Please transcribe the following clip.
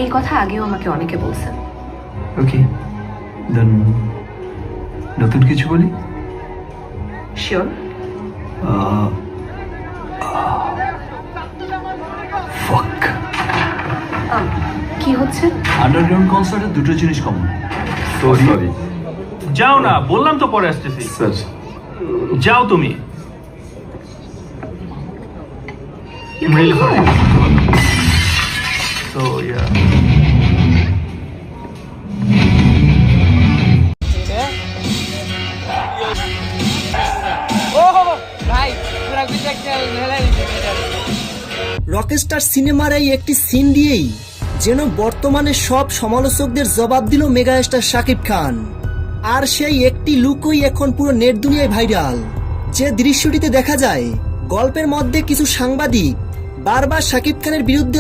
এই কথা আগেও আমাকে অনেকে বলছে। ওকে, দেন নতুন কিছু বলি। শিওর। ফাক, কি হচ্ছে? আন্ডারগ্রাউন্ড কনসার্টে দুটো জিনিস কমন। সরি যাও না, বললাম তো পরে আসতেছি। স্যার। যাও তুমি। You I'm can really go. sorry. So yeah. Rockstar সিনেমার এই একটি সিন দিয়েই যেন বর্তমানে সব সমালোচকদের জবাব দিল মেগাস্টার শাকিব খান। আর সেই একটি লুকই এখন পুরো নেট দুনিয়ায় ভাইরাল। যে দৃশ্যটিতে দেখা যায় গল্পের মধ্যে কিছু সাংবাদিক বারবার শাকিব খানের বিরুদ্ধে